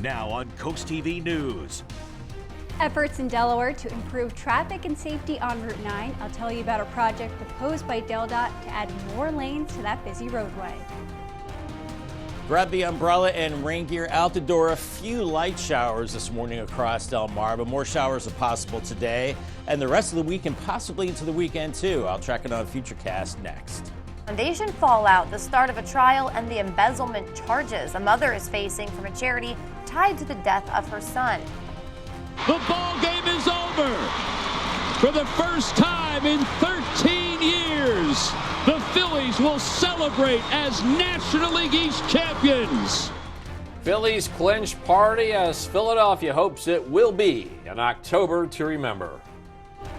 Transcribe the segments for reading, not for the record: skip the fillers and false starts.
Now on CoastTV News. Efforts in Delaware to improve traffic and safety on Route 9. I'll tell you about a project proposed by DelDOT to add more lanes to that busy roadway. Grab the umbrella and rain gear out the door. A few light showers this morning across Del Mar, but more showers are possible today and the rest of the week and possibly into the weekend too. I'll track it on Futurecast next. Foundation fallout, the start of a trial, and the embezzlement charges a mother is facing from a charity tied to the death of her son. The ball game is over. For the first time in 13 years, the Phillies will celebrate as National League East champions. Phillies clinch party as Philadelphia hopes it will be an October to remember.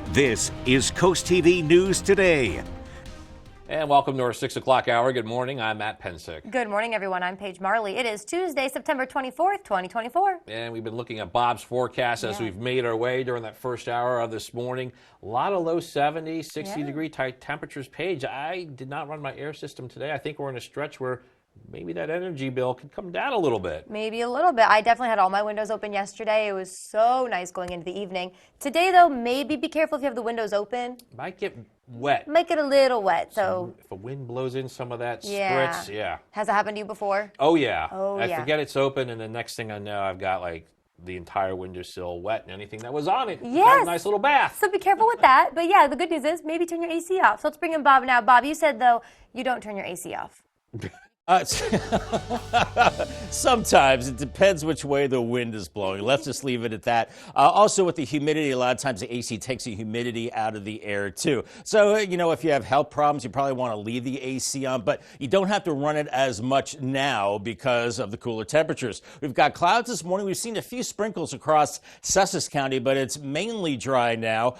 This is CoastTV News Today. And welcome to our 6 o'clock hour. Good morning. I'm Matt Pensick. Good morning, everyone. I'm Paige Marley. It is Tuesday, September 24th, 2024. And we've been looking at Bob's forecast as we've made our way during that first hour of this morning. A lot of low 70, 60-degree type temperatures. Paige, I did not run my air system today. I think we're in a stretch where maybe that energy bill could come down a little bit. Maybe a little bit. I definitely had all my windows open yesterday. It was so nice going into the evening. Today, though, maybe be careful if you have the windows open. Might get wet. Might get a little wet. So if a wind blows in some of that spritz, Has it happened to you before? Oh, yeah. I forget it's open, and the next thing I know, I've got like the entire windowsill wet and anything that was on it. Yes. Got a nice little bath. So be careful with that. But yeah, the good news is maybe turn your AC off. So let's bring in Bob now. Bob, you said, though, you don't turn your AC off. Sometimes it depends which way the wind is blowing. Let's just leave it at that. Also with the humidity, a lot of times the AC takes the humidity out of the air too. So, if you have health problems, you probably want to leave the AC on, but you don't have to run it as much now because of the cooler temperatures. We've got clouds this morning. We've seen a few sprinkles across Sussex County, but it's mainly dry now.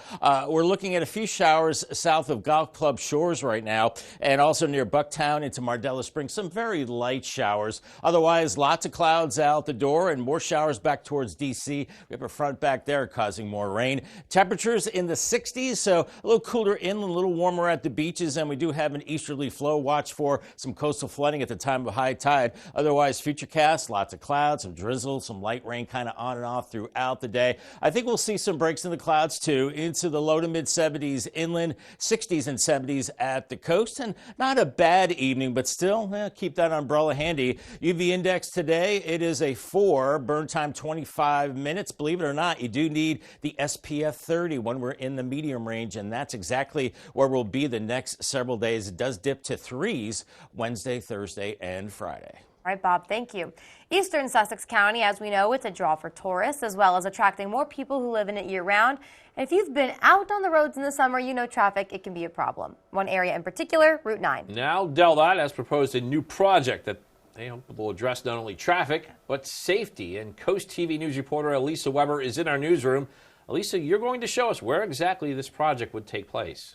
We're looking at a few showers south of Golf Club Shores right now, and also near Bucktown into Mardella Springs. Some very light showers. Otherwise, lots of clouds out the door and more showers back towards D.C. We have a front back there causing more rain. Temperatures in the 60s, so a little cooler inland, a little warmer at the beaches, and we do have an easterly flow. Watch for some coastal flooding at the time of high tide. Otherwise, Futurecast, lots of clouds, some drizzle, some light rain kind of on and off throughout the day. I think we'll see some breaks in the clouds, too, into the low to mid 70s inland, 60s and 70s at the coast, and not a bad evening, but still, keep that umbrella handy. UV index today, it is a 4, burn time 25 minutes. Believe it or not, you do need the SPF 30 when we're in the medium range, and that's exactly where we'll be the next several days. It does dip to 3s Wednesday, Thursday, and Friday. All right, Bob, thank you. Eastern Sussex County, as we know, it's a draw for tourists, as well as attracting more people who live in it year-round. And if you've been out on the roads in the summer, you know traffic, it can be a problem. One area in particular, Route 9. Now, DelDOT has proposed a new project that they hope will address not only traffic, but safety. And Coast TV News reporter Elisa Weber is in our newsroom. Elisa, you're going to show us where exactly this project would take place.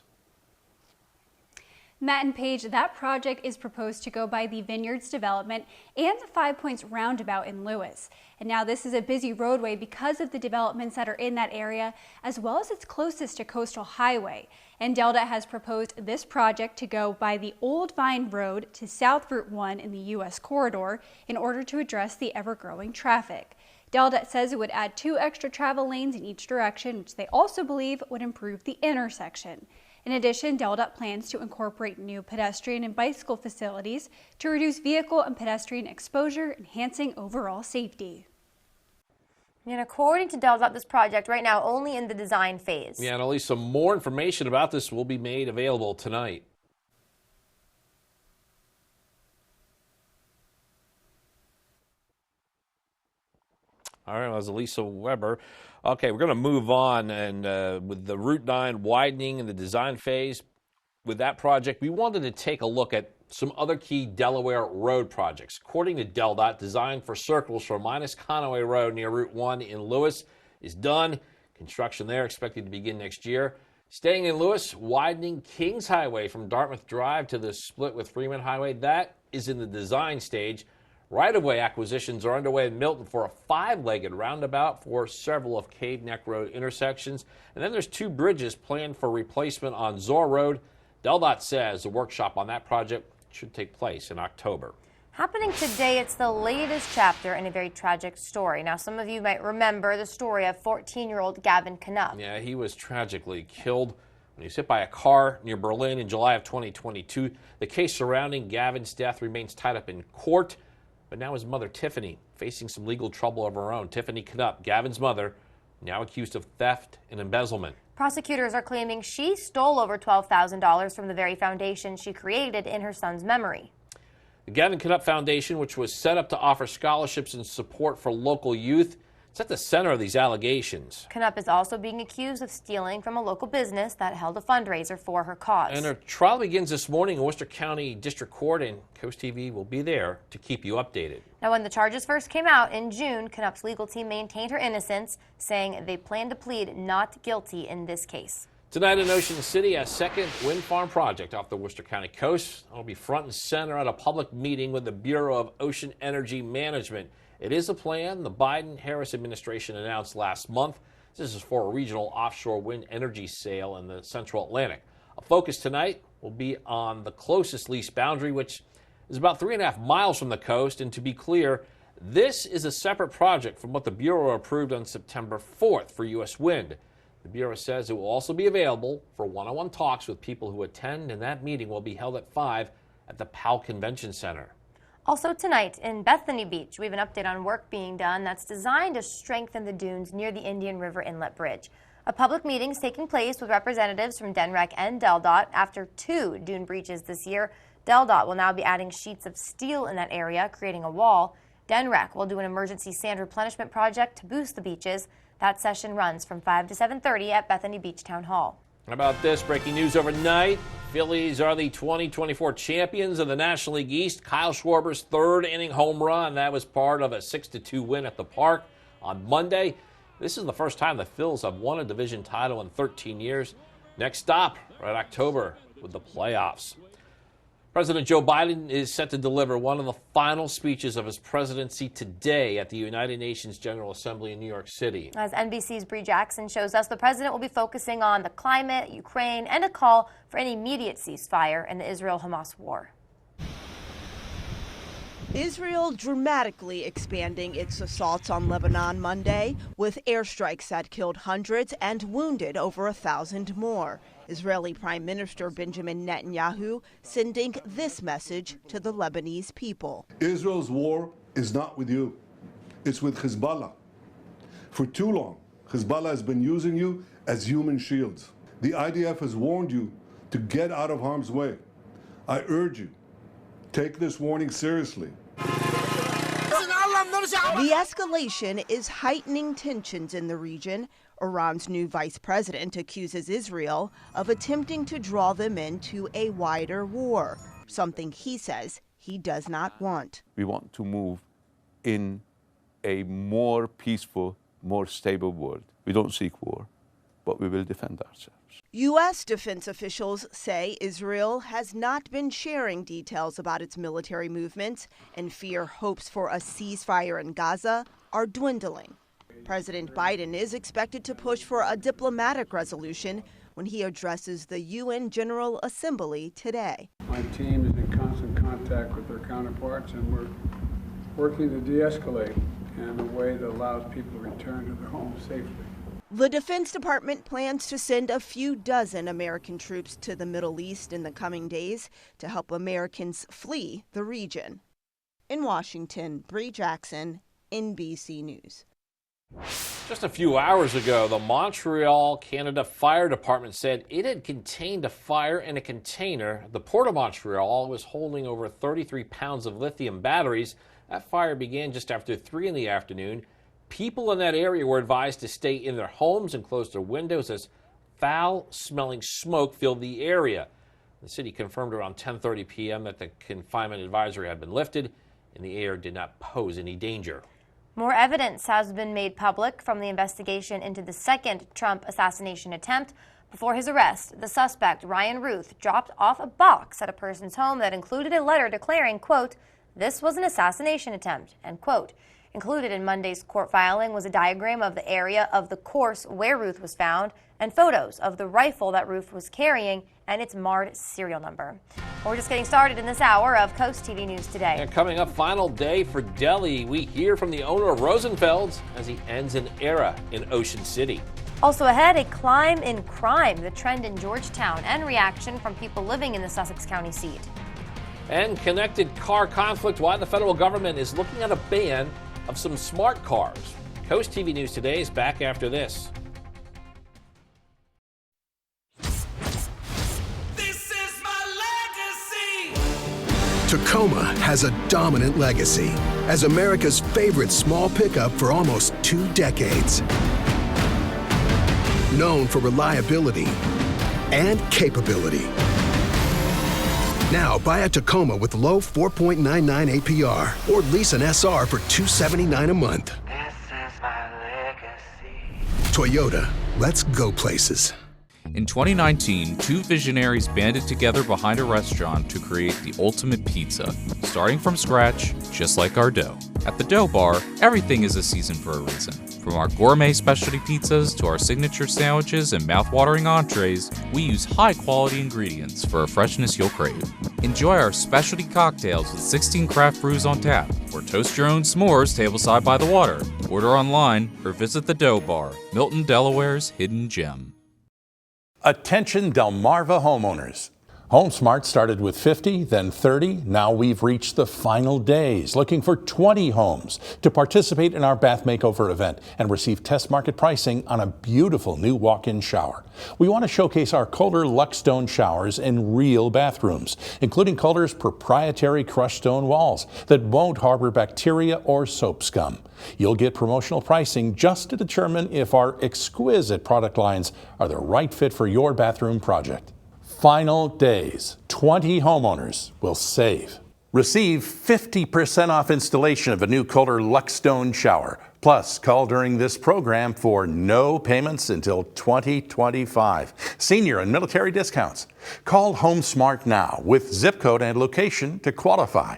Matt and Paige, that project is proposed to go by the Vineyards development and the 5 Points roundabout in Lewis. And now this is a busy roadway because of the developments that are in that area, as well as it's closest to Coastal Highway. And DelDOT has proposed this project to go by the Old Vine Road to South Route 1 in the U.S. corridor in order to address the ever-growing traffic. DelDOT says it would add 2 extra travel lanes in each direction, which they also believe would improve the intersection. In addition, DelDOT plans to incorporate new pedestrian and bicycle facilities to reduce vehicle and pedestrian exposure, enhancing overall safety. And according to DelDOT, this project right now only in the design phase. Yeah, and at least some more information about this will be made available tonight. All right, that was Elisa Weber. Okay, we're going to move on, and with the Route 9 widening in the design phase, with that project, we wanted to take a look at some other key Delaware road projects. According to DelDOT, design for circles from Conaway Road near Route 1 in Lewis is done. Construction there expected to begin next year. Staying in Lewis, widening Kings Highway from Dartmouth Drive to the split with Freeman Highway, that is in the design stage. Right-of-way acquisitions are underway in Milton for a 5-legged roundabout for several of Cave Neck Road intersections. And then there's 2 bridges planned for replacement on Zor Road. DelDOT says the workshop on that project should take place in October. Happening today, it's the latest chapter in a very tragic story. Now, some of you might remember the story of 14-year-old Gavin Knupp. Yeah, he was tragically killed when he was hit by a car near Berlin in July of 2022. The case surrounding Gavin's death remains tied up in court, but now his mother, Tiffany, facing some legal trouble of her own. Tiffany Knupp, Gavin's mother, now accused of theft and embezzlement. Prosecutors are claiming she stole over $12,000 from the very foundation she created in her son's memory. The Gavin Knupp Foundation, which was set up to offer scholarships and support for local youth, is at the center of these allegations. Knupp is also being accused of stealing from a local business that held a fundraiser for her cause. And her trial begins this morning in Worcester County District Court, and CoastTV will be there to keep you updated. Now, when the charges first came out in June, Knupp's legal team maintained her innocence, saying they plan to plead not guilty in this case. Tonight in Ocean City, a second wind farm project off the Worcester County coast will be front and center at a public meeting with the Bureau of Ocean Energy Management. It is a plan the Biden-Harris administration announced last month. This is for a regional offshore wind energy sale in the Central Atlantic. A focus tonight will be on the closest lease boundary, which is about 3.5 miles from the coast. And to be clear, this is a separate project from what the Bureau approved on September 4th for U.S. Wind. The Bureau says it will also be available for one-on-one talks with people who attend, and that meeting will be held at 5 at the Powell Convention Center. Also tonight in Bethany Beach, we have an update on work being done that's designed to strengthen the dunes near the Indian River Inlet Bridge. A public meeting is taking place with representatives from DNREC and DelDOT after 2 dune breaches this year. DelDOT will now be adding sheets of steel in that area, creating a wall. DNREC will do an emergency sand replenishment project to boost the beaches. That session runs from 5 to 7:30 at Bethany Beach Town Hall. How about this? Breaking news overnight. Phillies are the 2024 champions of the National League East. Kyle Schwarber's third inning home run. That was part of a 6-2 win at the park on Monday. This is the first time the Phils have won a division title in 13 years. Next stop, right October, with the playoffs. President Joe Biden is set to deliver one of the final speeches of his presidency today at the United Nations General Assembly in New York City. As NBC's Bree Jackson shows us, the president will be focusing on the climate, Ukraine, and a call for an immediate ceasefire in the Israel-Hamas war. Israel dramatically expanding its assaults on Lebanon Monday, with airstrikes that killed hundreds and wounded over 1,000 more. Israeli Prime Minister Benjamin Netanyahu sending this message to the Lebanese people. Israel's war is not with you. It's with Hezbollah. For too long, Hezbollah has been using you as human shields. The IDF has warned you to get out of harm's way. I urge you, take this warning seriously. The escalation is heightening tensions in the region. Iran's new vice president accuses Israel of attempting to draw them into a wider war, something he says he does not want. We want to move in a more peaceful, more stable world. We don't seek war, but we will defend ourselves. U.S. defense officials say Israel has not been sharing details about its military movements and fear hopes for a ceasefire in Gaza are dwindling. President Biden is expected to push for a diplomatic resolution when he addresses the UN General Assembly today. My team is in constant contact with their counterparts, and we're working to de-escalate in a way that allows people to return to their homes safely. The Defense Department plans to send a few dozen American troops to the Middle East in the coming days to help Americans flee the region. In Washington, Bree Jackson, NBC News. Just a few hours ago, the Montreal, Canada Fire Department said it had contained a fire in a container. The Port of Montreal was holding over 33 pounds of lithium batteries. That fire began just after 3 in the afternoon. People in that area were advised to stay in their homes and close their windows as foul-smelling smoke filled the area. The city confirmed around 10:30 p.m. that the confinement advisory had been lifted and the air did not pose any danger. More evidence has been made public from the investigation into the second Trump assassination attempt. Before his arrest, the suspect, Ryan Ruth, dropped off a box at a person's home that included a letter declaring, quote, "This was an assassination attempt," end quote. Included in Monday's court filing was a diagram of the area of the course where Ruth was found and photos of the rifle that Ruth was carrying and its marred serial number. We're just getting started in this hour of Coast TV News Today. And coming up, final day for Delhi. We hear from the owner of Rosenfeld's as he ends an era in Ocean City. Also ahead, a climb in crime, the trend in Georgetown, and reaction from people living in the Sussex County seat. And connected car conflict, why the federal government is looking at a ban of some smart cars. Coast TV News Today is back after this. This is my legacy. Tacoma has a dominant legacy as America's favorite small pickup for almost 2 decades. Known for reliability and capability. Now buy a Tacoma with low 4.99 APR or lease an SR for $279 a month. This is my legacy. Toyota, let's go places. In 2019, 2 visionaries banded together behind a restaurant to create the ultimate pizza, starting from scratch, just like our dough. At the Dough Bar, everything is a season for a reason. From our gourmet specialty pizzas to our signature sandwiches and mouth-watering entrees, we use high-quality ingredients for a freshness you'll crave. Enjoy our specialty cocktails with 16 craft brews on tap, or toast your own s'mores tableside by the water. Order online or visit the Dough Bar, Milton, Delaware's hidden gem. Attention Delmarva homeowners. HomeSmart started with 50, then 30. Now we've reached the final days, looking for 20 homes to participate in our bath makeover event and receive test market pricing on a beautiful new walk-in shower. We want to showcase our Kohler Luxe Stone showers in real bathrooms, including Kohler's proprietary crushed stone walls that won't harbor bacteria or soap scum. You'll get promotional pricing just to determine if our exquisite product lines are the right fit for your bathroom project. Final days, 20 homeowners will save. Receive 50% off installation of a new Kohler Luxe Stone shower. Plus, call during this program for no payments until 2025. Senior and military discounts. Call HomeSmart now with zip code and location to qualify.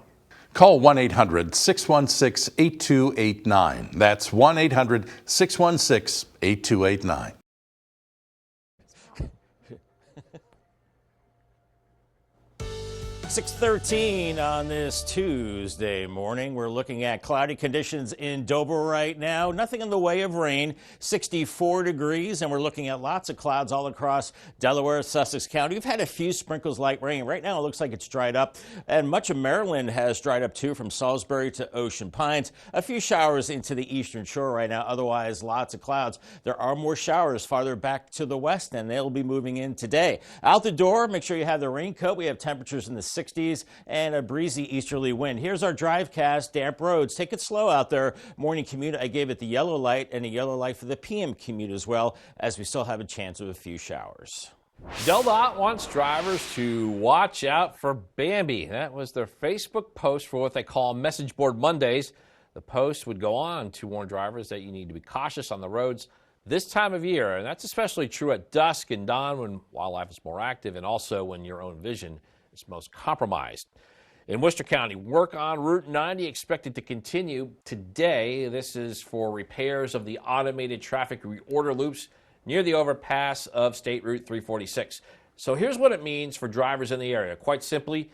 Call 1-800-616-8289. That's 1-800-616-8289. 6:13 on this Tuesday morning. We're looking at cloudy conditions in Dover right now. Nothing in the way of rain, 64 degrees, and we're looking at lots of clouds all across Delaware, Sussex County. We've had a few sprinkles, light rain. Right now it looks like it's dried up, and much of Maryland has dried up too, from Salisbury to Ocean Pines. A few showers into the eastern shore right now, otherwise lots of clouds. There are more showers farther back to the west, and they'll be moving in today. Out the door, make sure you have the raincoat. We have temperatures in the 60s and a breezy easterly wind. Here's our drive cast. Damp roads. Take it slow out there. Morning commute, I gave it the yellow light and a yellow light for the PM commute as well, as we still have a chance of a few showers. DelDOT wants drivers to watch out for Bambi. That was their Facebook post for what they call Message Board Mondays. The post would go on to warn drivers that you need to be cautious on the roads this time of year, and that's especially true at dusk and dawn when wildlife is more active and also when your own vision is most compromised. In Worcester County, work on Route 90 expected to continue today. This is for repairs of the automated traffic reorder loops near the overpass of State Route 346. So here's what it means for drivers in the area. Quite simply,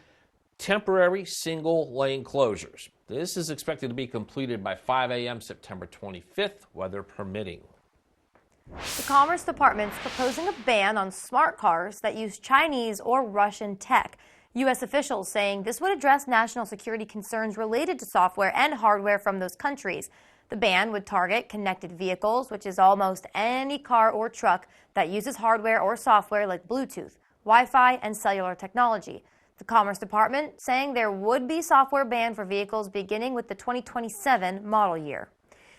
temporary single-lane closures. This is expected to be completed by 5 a.m. September 25th, weather permitting. The Commerce Department's proposing a ban on smart cars that use Chinese or Russian tech. U.S. officials saying this would address national security concerns related to software and hardware from those countries. The ban would target connected vehicles, which is almost any car or truck that uses hardware or software like Bluetooth, Wi-Fi, and cellular technology. The Commerce Department saying there would be software ban for vehicles beginning with the 2027 model year.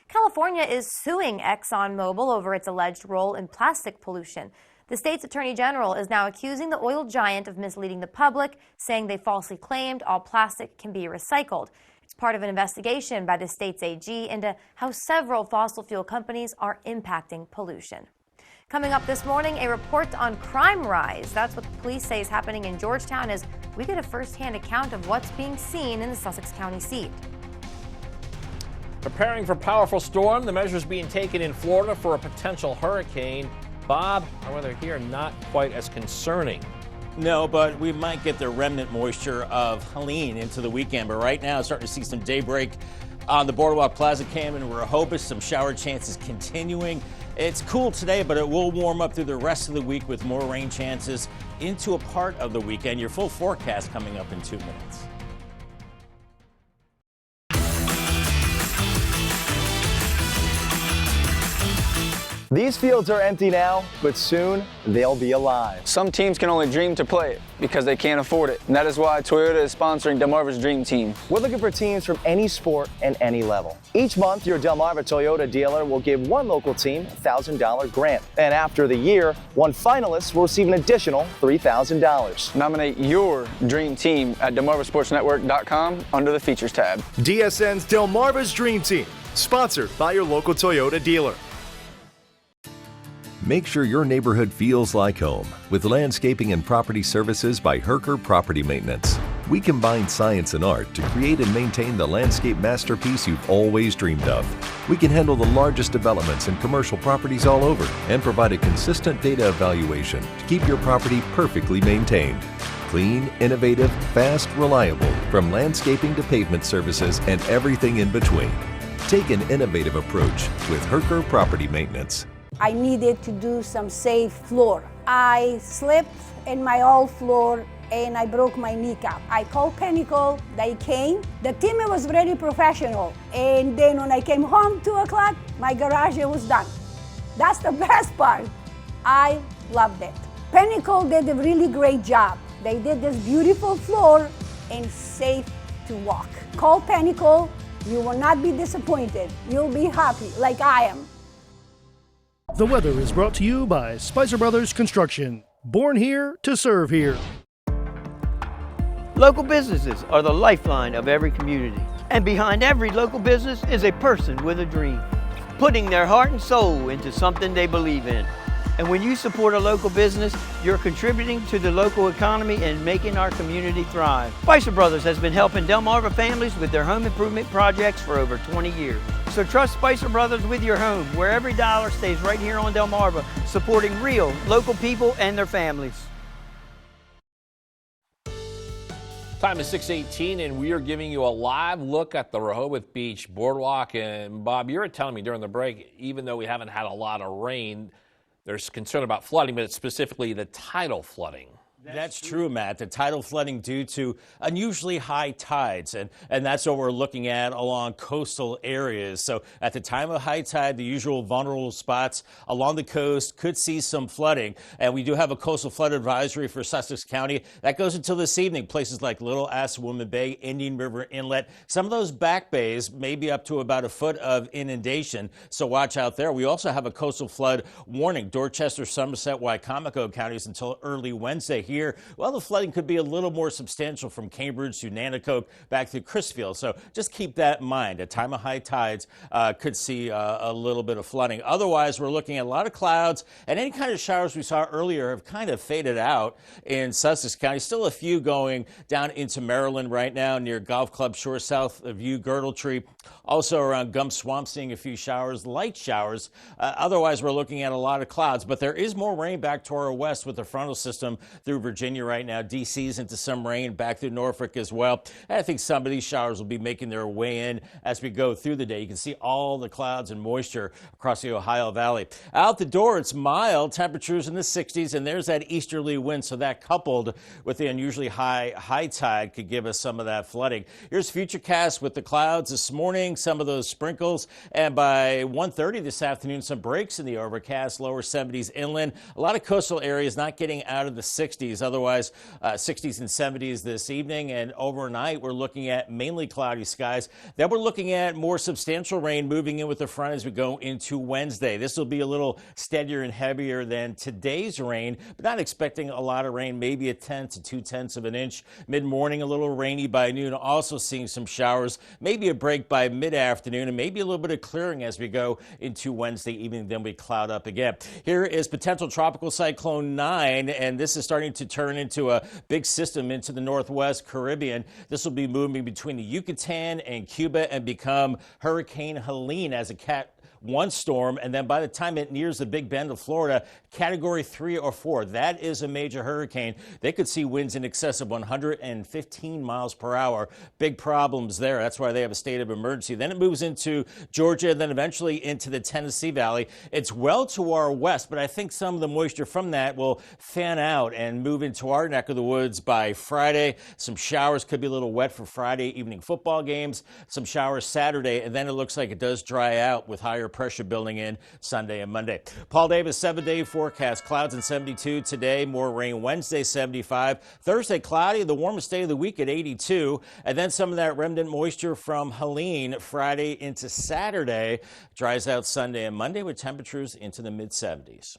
California is suing ExxonMobil over its alleged role in plastic pollution. The state's attorney general is now accusing the oil giant of misleading the public, saying they falsely claimed all plastic can be recycled. It's part of an investigation by the state's AG into how several fossil fuel companies are impacting pollution. Coming up this morning, a report on crime rise. That's what the police say is happening in Georgetown as we get a first-hand account of what's being seen in the Sussex County seat. Preparing for powerful storm, the measures being taken in Florida for a potential hurricane. Bob, our weather here not quite as concerning. No, but we might get the remnant moisture of Helene into the weekend. But right now, starting to see some daybreak on the Boardwalk Plaza Cam and Rehoboth. Some shower chances continuing. It's cool today, but it will warm up through the rest of the week with more rain chances into a part of the weekend. Your full forecast coming up in 2 minutes. These fields are empty now, but soon they'll be alive. Some teams can only dream to play it because they can't afford it. And that is why Toyota is sponsoring Delmarva's Dream Team. We're looking for teams from any sport and any level. Each month, your Delmarva Toyota dealer will give one local team a $1,000 grant. And after the year, one finalist will receive an additional $3,000. Nominate your dream team at DelmarvaSportsNetwork.com under the Features tab. DSN's Delmarva's Dream Team, sponsored by your local Toyota dealer. Make sure your neighborhood feels like home with landscaping and property services by Herker Property Maintenance. We combine science and art to create and maintain the landscape masterpiece you've always dreamed of. We can handle the largest developments and commercial properties all over and provide a consistent data evaluation to keep your property perfectly maintained. Clean, innovative, fast, reliable, from landscaping to pavement services and everything in between. Take an innovative approach with Herker Property Maintenance. I needed to do some safe floor. I slipped in my old floor and I broke my kneecap. I called Pinnacle, they came. The team was very professional. And then when I came home 2 o'clock, my garage was done. That's the best part. I loved it. Pinnacle did a really great job. They did this beautiful floor and safe to walk. Call Pinnacle, you will not be disappointed. You'll be happy like I am. The weather is brought to you by Spicer Brothers Construction. Born here to serve here. Local businesses are the lifeline of every community. And behind every local business is a person with a dream, putting their heart and soul into something they believe in. And when you support a local business, you're contributing to the local economy and making our community thrive. Spicer Brothers has been helping Delmarva families with their home improvement projects for over 20 years. So trust Spicer Brothers with your home, where every dollar stays right here on Delmarva, supporting real local people and their families. Time is 6:18, and we are giving you a live look at the Rehoboth Beach Boardwalk. And Bob, you were telling me during the break, even though we haven't had a lot of rain, there's concern about flooding, but it's specifically the tidal flooding. That's true, Matt. The tidal flooding due to unusually high tides, and that's what we're looking at along coastal areas. So at the time of high tide, the usual vulnerable spots along the coast could see some flooding. And we do have a coastal flood advisory for Sussex County. That goes until this evening. Places like Little Assawoman Bay, Indian River Inlet, some of those back bays may be up to about a foot of inundation. So watch out there. We also have a coastal flood warning. Dorchester, Somerset, Wicomico counties until early Wednesday. Here, well, the flooding could be a little more substantial from Cambridge to Nanticoke back to Crisfield. So just keep that in mind. At time of high tides, could see a little bit of flooding. Otherwise, we're looking at a lot of clouds, and any kind of showers we saw earlier have kind of faded out in Sussex County. Still a few going down into Maryland right now near Golf Club Shore, south of you, Girdletree. Also around Gum Swamp, seeing a few showers, light showers. Otherwise, we're looking at a lot of clouds, but there is more rain back to our west with the frontal system through Virginia right now. DC's into some rain back through Norfolk as well. And I think some of these showers will be making their way in as we go through the day. You can see all the clouds and moisture across the Ohio Valley. Out the door, it's mild. Temperatures in the 60s, and there's that easterly wind. So that coupled with the unusually high tide could give us some of that flooding. Here's Futurecast with the clouds this morning, some of those sprinkles. And by 1:30 this afternoon, some breaks in the overcast, lower 70s inland. A lot of coastal areas not getting out of the 60s. Otherwise, 60s and 70s this evening, and overnight we're looking at mainly cloudy skies. Then we're looking at more substantial rain moving in with the front as we go into Wednesday. This will be a little steadier and heavier than today's rain, but not expecting a lot of rain, maybe a 1/10 to 2/10 of an inch. Mid-morning, a little rainy by noon, also seeing some showers, maybe a break by mid-afternoon, and maybe a little bit of clearing as we go into Wednesday evening. Then we cloud up again. Here is potential tropical cyclone 9, and this is starting to to turn into a big system into the Northwest Caribbean. This will be moving between the Yucatan and Cuba and become Hurricane Helene as a Cat 1 storm, and then by the time it nears the Big Bend of Florida, Category 3 or 4. That is a major hurricane. They could see winds in excess of 115 miles per hour. Big problems there. That's why they have a state of emergency. Then it moves into Georgia and then eventually into the Tennessee Valley. It's well to our west, but I think some of the moisture from that will fan out and move into our neck of the woods by Friday. Some showers could be a little wet for Friday evening football games. Some showers Saturday, and then it looks like it does dry out with higher pressure building in Sunday and Monday. Paul Davis, 7-day forecast. Clouds and 72 today. More rain Wednesday, 75. Thursday, cloudy. The warmest day of the week at 82. And then some of that remnant moisture from Helene Friday into Saturday. Dries out Sunday and Monday with temperatures into the mid-70s.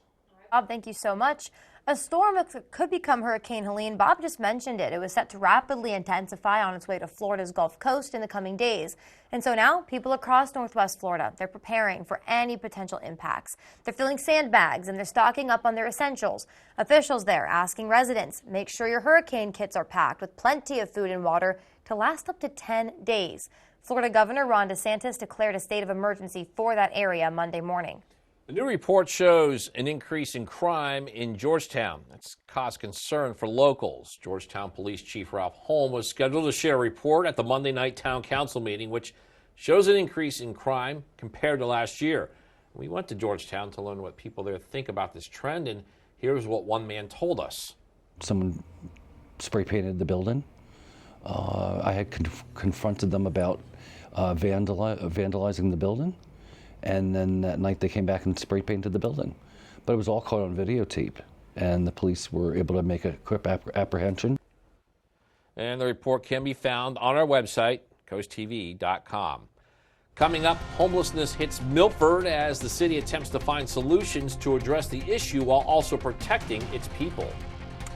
Bob, thank you so much. A storm that could become Hurricane Helene, Bob just mentioned it. It was set to rapidly intensify on its way to Florida's Gulf Coast in the coming days. And so now people across Northwest Florida, they're preparing for any potential impacts. They're filling sandbags and they're stocking up on their essentials. Officials there asking residents, make sure your hurricane kits are packed with plenty of food and water to last up to 10 days. Florida Governor Ron DeSantis declared a state of emergency for that area Monday morning. The new report shows an increase in crime in Georgetown. That's caused concern for locals. Georgetown Police Chief Ralph Holm was scheduled to share a report at the Monday night town council meeting, which shows an increase in crime compared to last year. We went to Georgetown to learn what people there think about this trend, and here's what one man told us. Someone spray painted the building. I had confronted them about vandalizing the building. And then that night they came back and spray painted the building. But it was all caught on videotape, and the police were able to make a quick apprehension. And the report can be found on our website, CoastTV.com. Coming up, homelessness hits Milford as the city attempts to find solutions to address the issue while also protecting its people.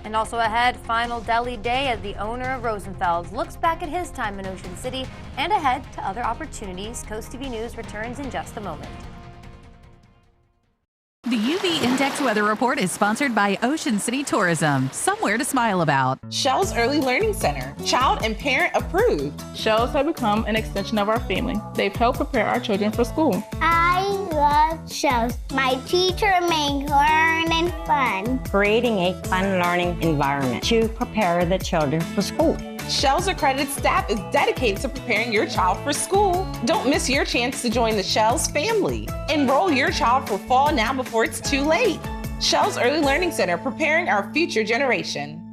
And also ahead, final deli day as the owner of Rosenfeld's looks back at his time in Ocean City and ahead to other opportunities. Coast TV News returns in just a moment. The UV Index Weather Report is sponsored by Ocean City Tourism. Somewhere to smile about. Shell's Early Learning Center, child and parent approved. Shells have become an extension of our family. They've helped prepare our children for school. I love Shells. My teacher makes learning fun. Creating a fun learning environment to prepare the children for school. Shell's accredited staff is dedicated to preparing your child for school. Don't miss your chance to join the Shell's family. Enroll your child for fall now before it's too late. Shell's Early Learning Center, preparing our future generation.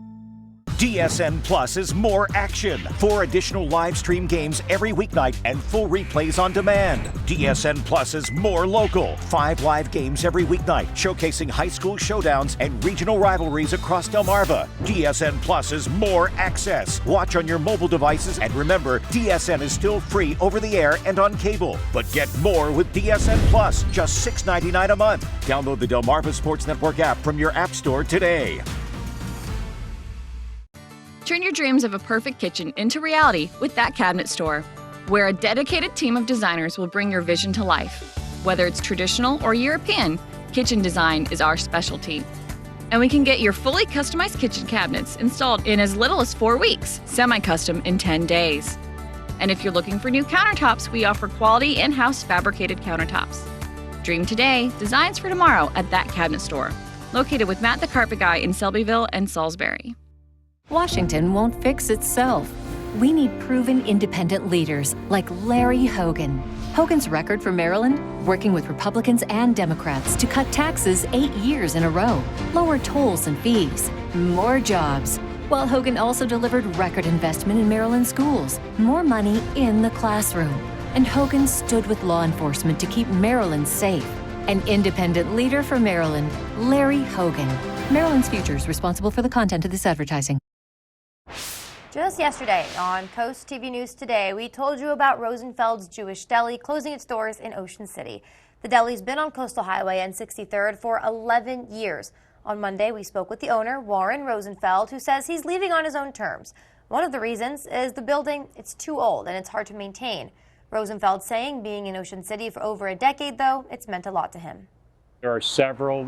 DSN Plus is more action. 4 additional live stream games every weeknight and full replays on demand. DSN Plus is more local. 5 live games every weeknight, showcasing high school showdowns and regional rivalries across Delmarva. DSN Plus is more access. Watch on your mobile devices, and remember, DSN is still free over the air and on cable. But get more with DSN Plus, just $6.99 a month. Download the Delmarva Sports Network app from your app store today. Turn your dreams of a perfect kitchen into reality with That Cabinet Store, where a dedicated team of designers will bring your vision to life. Whether it's traditional or European, kitchen design is our specialty. And we can get your fully customized kitchen cabinets installed in as little as 4 weeks, semi-custom in 10 days. And if you're looking for new countertops, we offer quality in-house fabricated countertops. Dream today, designs for tomorrow at That Cabinet Store, located with Matt the Carpet Guy in Selbyville and Salisbury. Washington won't fix itself. We need proven independent leaders like Larry Hogan. Hogan's record for Maryland? Working with Republicans and Democrats to cut taxes 8 years in a row, lower tolls and fees, more jobs. While Hogan also delivered record investment in Maryland schools, more money in the classroom. And Hogan stood with law enforcement to keep Maryland safe. An independent leader for Maryland, Larry Hogan. Maryland's Futures, responsible for the content of this advertising. Just yesterday on Coast TV News Today, we told you about Rosenfeld's Jewish Deli closing its doors in Ocean City. The deli's been on Coastal Highway and 63rd for 11 years. On Monday, we spoke with the owner, Warren Rosenfeld, who says he's leaving on his own terms. One of the reasons is the building, it's too old and it's hard to maintain. Rosenfeld saying being in Ocean City for over a decade, though, it's meant a lot to him. There are several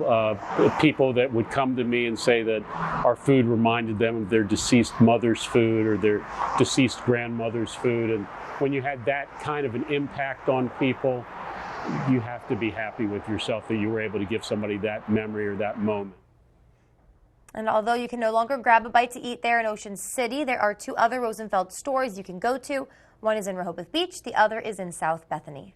people that would come to me and say that our food reminded them of their deceased mother's food or their deceased grandmother's food. And when you had that kind of an impact on people, you have to be happy with yourself that you were able to give somebody that memory or that moment. And although you can no longer grab a bite to eat there in Ocean City, there are 2 other Rosenfeld stores you can go to. One is in Rehoboth Beach, the other is in South Bethany.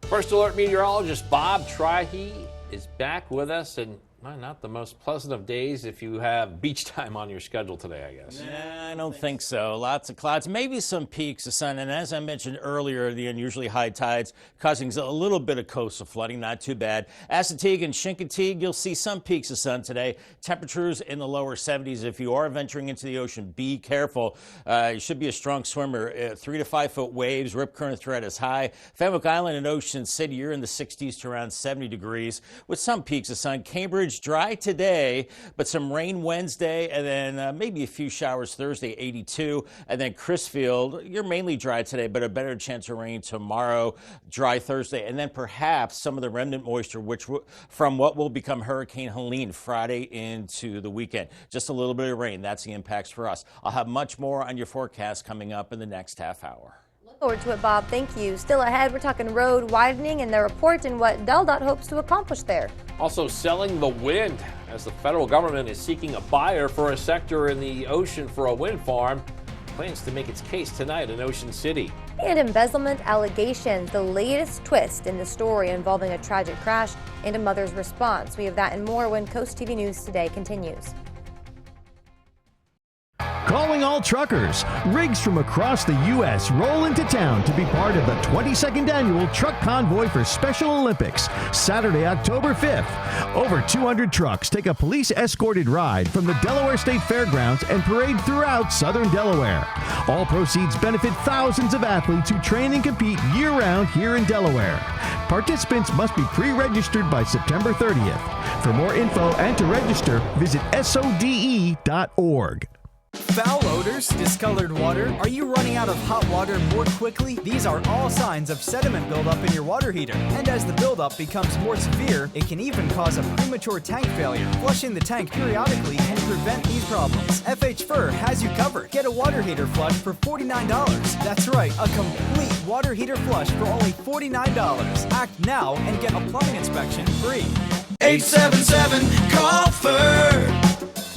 First Alert meteorologist Bob Trihey is back with us, and not the most pleasant of days if you have beach time on your schedule today, I guess. Nah, I don't think so. Lots of clouds, maybe some peaks of sun, and as I mentioned earlier, the unusually high tides causing a little bit of coastal flooding, not too bad. Assateague and Chincoteague, you'll see some peaks of sun today. Temperatures in the lower 70s. If you are venturing into the ocean, be careful. You should be a strong swimmer. 3 to 5 foot waves, rip current threat is high. Fenwick Island and Ocean City, you're in the 60s to around 70 degrees with some peaks of sun. Cambridge, dry today, but some rain Wednesday, and then maybe a few showers Thursday, 82. And then Crisfield, you're mainly dry today, but a better chance of rain tomorrow, dry Thursday. And then perhaps some of the remnant moisture, from what will become Hurricane Helene Friday into the weekend. Just a little bit of rain. That's the impacts for us. I'll have much more on your forecast coming up in the next half hour. Look forward to it, Bob. Thank you. Still ahead, we're talking road widening and the report and what DelDOT hopes to accomplish there. Also selling the wind, as the federal government is seeking a buyer for a sector in the ocean for a wind farm. Plans to make its case tonight in Ocean City. And embezzlement allegations, the latest twist in the story involving a tragic crash and a mother's response. We have that and more when CoastTV News Today continues. Calling all truckers. Rigs from across the U.S. roll into town to be part of the 22nd Annual Truck Convoy for Special Olympics, Saturday, October 5th. Over 200 trucks take a police-escorted ride from the Delaware State Fairgrounds and parade throughout southern Delaware. All proceeds benefit thousands of athletes who train and compete year-round here in Delaware. Participants must be pre-registered by September 30th. For more info and to register, visit SODE.org. Foul odors, discolored water, are you running out of hot water more quickly? These are all signs of sediment buildup in your water heater. And as the buildup becomes more severe, it can even cause a premature tank failure. Flushing the tank periodically can prevent these problems. FH Fur has you covered. Get a water heater flush for $49. That's right, a complete water heater flush for only $49. Act now and get a plumbing inspection free. 877-CALL-FUR.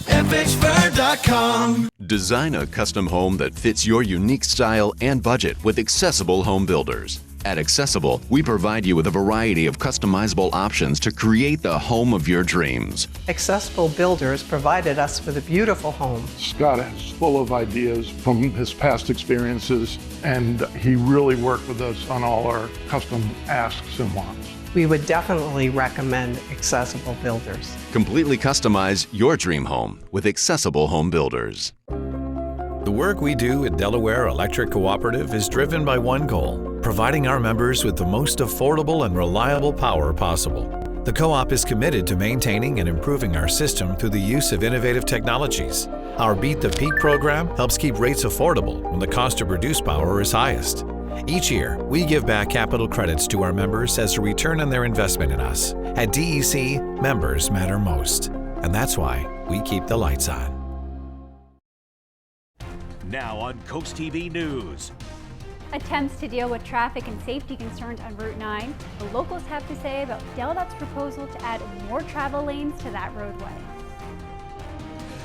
FHFur.com. Design a custom home that fits your unique style and budget with Accessible Home Builders. At Accessible, we provide you with a variety of customizable options to create the home of your dreams. Accessible Builders provided us with a beautiful home. Scott is full of ideas from his past experiences, and he really worked with us on all our custom asks and wants. We would definitely recommend Accessible Builders. Completely customize your dream home with Accessible Home Builders. The work we do at Delaware Electric Cooperative is driven by one goal: providing our members with the most affordable and reliable power possible. The co-op is committed to maintaining and improving our system through the use of innovative technologies. Our Beat the Peak program helps keep rates affordable when the cost to produce power is highest. Each year, we give back capital credits to our members as a return on their investment in us. At DEC, members matter most. And that's why we keep the lights on. Now on CoastTV News. Attempts to deal with traffic and safety concerns on Route 9. The locals have to say about DelDOT's proposal to add more travel lanes to that roadway.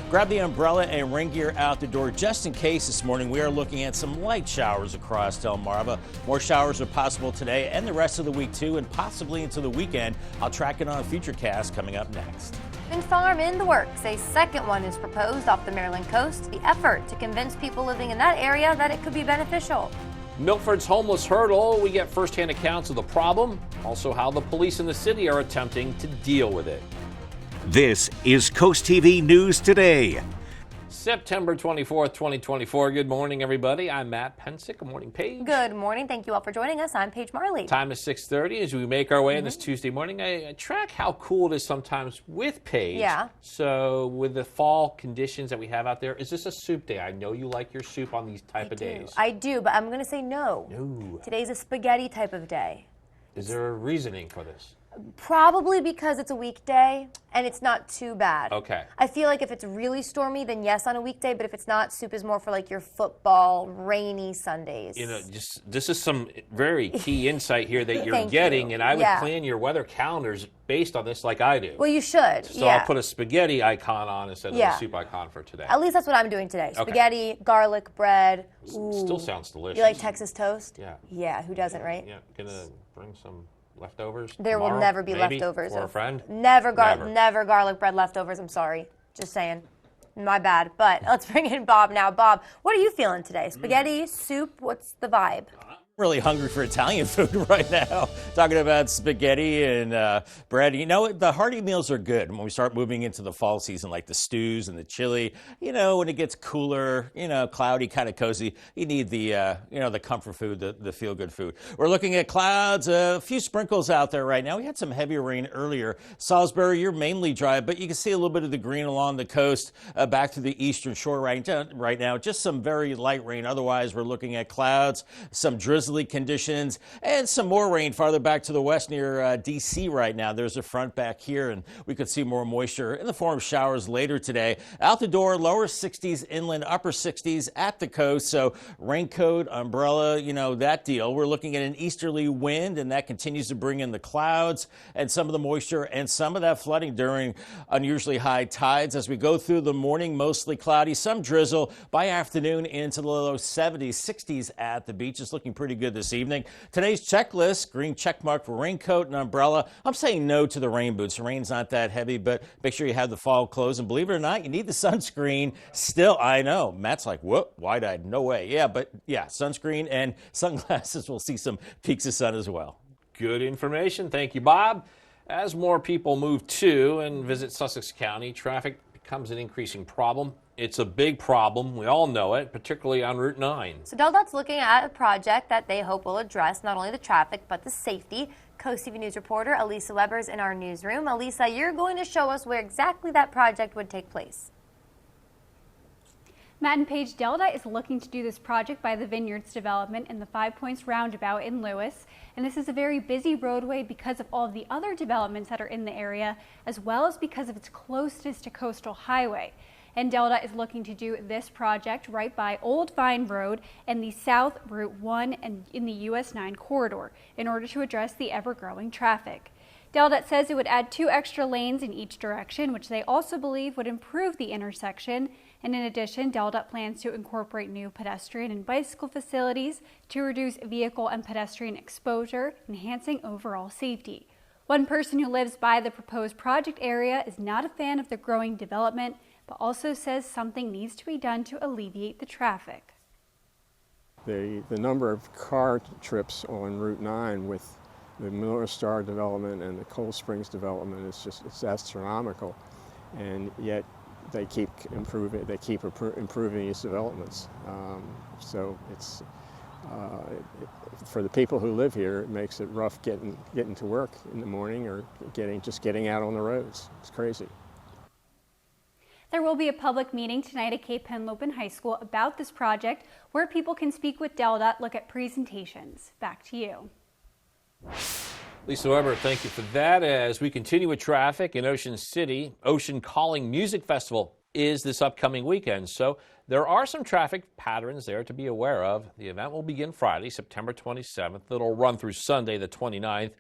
Grab the umbrella and rain gear out the door just in case. This morning we are looking at some light showers across Delmarva. More showers are possible today and the rest of the week too, and possibly into the weekend. I'll track it on a future cast coming up next. Wind farm in the works. A second one is proposed off the Maryland coast. The effort to convince people living in that area that it could be beneficial. Milford's homeless hurdle. We get firsthand accounts of the problem, also how the police in the city are attempting to deal with it. This is CoastTV News Today. September 24th, 2024. Good morning, everybody. I'm Matt Pensick. Good morning, Paige. Good morning. Thank you all for joining us. I'm Paige Marley. Time is 6:30 as we make our way in this Tuesday morning. I track how cool it is sometimes with Paige. Yeah. So with the fall conditions that we have out there, is this a soup day? I know you like your soup on these type of days. I do, but I'm going to say no. No. Today's a spaghetti type of day. Is there a reasoning for this? Probably because it's a weekday and it's not too bad. Okay. I feel like if it's really stormy, then yes, on a weekday. But if it's not, soup is more for like your football, rainy Sundays. You know, this is some very key insight here that you're Thank getting, you. and I would Yeah. plan your weather calendars based on this like I do. Well, you should. So yeah. I'll put a spaghetti icon on instead of Yeah. a soup icon for today. At least that's what I'm doing today. Okay. Spaghetti, garlic bread. Ooh. Still sounds delicious. You like Texas toast? Yeah. Yeah, who doesn't, right? Yeah, gonna bring some leftovers. There will tomorrow, never be maybe, leftovers. for a of- friend. Never Never. garlic bread leftovers. I'm sorry. Just saying. My bad. But let's bring in Bob now. Bob, what are you feeling today? Spaghetti, soup? What's the vibe? Really hungry for Italian food right now. Talking about spaghetti and bread. You know, the hearty meals are good when we start moving into the fall season, like the stews and the chili. You know, when it gets cooler, you know, cloudy, kind of cozy, you need the, you know, the comfort food, the feel-good food. We're looking at clouds, a few sprinkles out there right now. We had some heavier rain earlier. Salisbury, you're mainly dry, but you can see a little bit of the green along the coast, back to the eastern shore right now. Just some very light rain. Otherwise, we're looking at clouds, some drizzly conditions, and some more rain farther back to the west near D.C. right now. There's a front back here, and we could see more moisture in the form of showers later today. Out the door, lower 60s inland, upper 60s at the coast. So raincoat, umbrella, you know, that deal. We're looking at an easterly wind, and that continues to bring in the clouds and some of the moisture and some of that flooding during unusually high tides. As we go through the morning, mostly cloudy, some drizzle by afternoon into the low 70s, 60s at the beach. It's looking pretty good this evening. Today's checklist, green check mark for raincoat and umbrella. I'm saying no to the rain boots. The rain's not that heavy, but make sure you have the fall clothes. And believe it or not, you need the sunscreen. Still, I know. Matt's like, whoop, wide-eyed, no way. Yeah, but yeah, sunscreen and sunglasses. We'll see some peaks of sun as well. Good information. Thank you, Bob. As more people move to and visit Sussex County, traffic becomes an increasing problem. It's a big problem. We all know it, particularly on Route 9. So DelDOT's looking at a project that they hope will address not only the traffic, but the safety. CoastTV News reporter Elisa Weber is in our newsroom. Elisa, you're going to show us where exactly that project would take place. Matt and Paige, DelDOT is looking to do this project by the Vineyards development in the 5 Points roundabout in Lewis. And this is a very busy roadway because of all of the other developments that are in the area, as well as because of its closeness to Coastal Highway. And DelDOT is looking to do this project right by Old Vine Road and the South Route 1 and in the US 9 corridor in order to address the ever-growing traffic. DelDOT says it would add 2 extra lanes in each direction, which they also believe would improve the intersection. And in addition, DelDOT plans to incorporate new pedestrian and bicycle facilities to reduce vehicle and pedestrian exposure, enhancing overall safety. One person who lives by the proposed project area is not a fan of the growing development, but also says something needs to be done to alleviate the traffic. The number of car trips on Route 9 with the North Star development and the Cold Springs development is just, it's astronomical, and yet they keep improving these developments. So it's for the people who live here, it makes it rough getting to work in the morning or getting out on the roads. It's crazy. There will be a public meeting tonight at Cape Henlopen High School about this project where people can speak with DelDOT, look at presentations. Back to you. Lisa Weber, thank you for that. As we continue with traffic in Ocean City, Ocean Calling Music Festival is this upcoming weekend. So there are some traffic patterns there to be aware of. The event will begin Friday, September 27th. It'll run through Sunday, the 29th.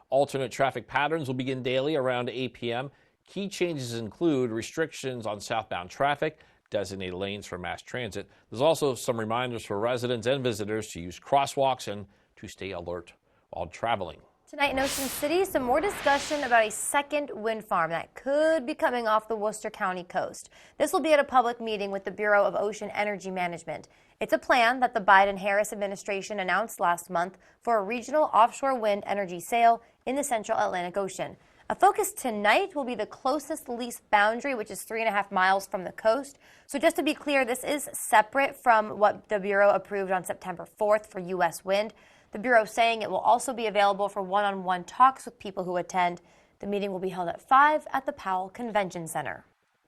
Alternate traffic patterns will begin daily around 8 p.m. Key changes include restrictions on southbound traffic, designated lanes for mass transit. There's also some reminders for residents and visitors to use crosswalks and to stay alert while traveling. Tonight in Ocean City, some more discussion about a second wind farm that could be coming off the Worcester County coast. This will be at a public meeting with the Bureau of Ocean Energy Management. It's a plan that the Biden-Harris administration announced last month for a regional offshore wind energy sale in the central Atlantic Ocean. A focus tonight will be the closest lease boundary, which is 3.5 miles from the coast. So just to be clear, this is separate from what the Bureau approved on September 4th for U.S. wind. The Bureau saying it will also be available for one-on-one talks with people who attend. The meeting will be held at 5 at the Powell Convention Center.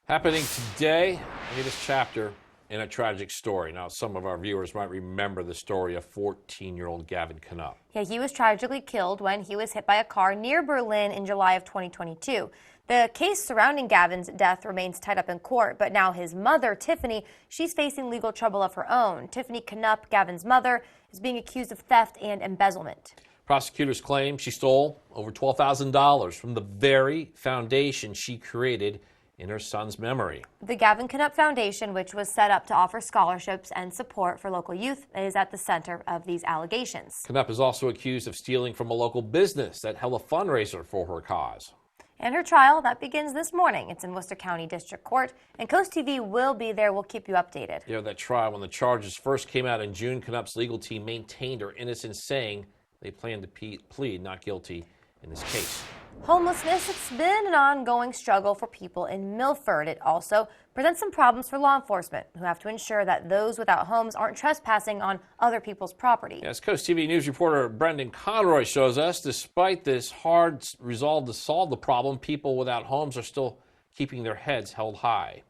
Happening today, latest chapter in a tragic story. Now, some of our viewers might remember the story of 14-year-old Gavin Knupp. Yeah, he was tragically killed when he was hit by a car near Berlin in July of 2022. The case surrounding Gavin's death remains tied up in court, but now his mother, Tiffany, she's facing legal trouble of her own. Tiffany Knupp, Gavin's mother, is being accused of theft and embezzlement. Prosecutors claim she stole over $12,000 from the very foundation she created in her son's memory. The Gavin Knupp Foundation, which was set up to offer scholarships and support for local youth, is at the center of these allegations. Knupp is also accused of stealing from a local business that held a fundraiser for her cause. And her trial, that begins this morning. It's in Worcester County District Court, and CoastTV will be there. We'll keep you updated. You know, that trial, when the charges first came out in June, Knupp's legal team maintained her innocence, saying they plan to plead not guilty in this case. Homelessness, it's been an ongoing struggle for people in Milford. It also presents some problems for law enforcement, who have to ensure that those without homes aren't trespassing on other people's property. As CoastTV News reporter Brendan Conroy shows us, despite this hard resolve to solve the problem, people without homes are still keeping their heads held high.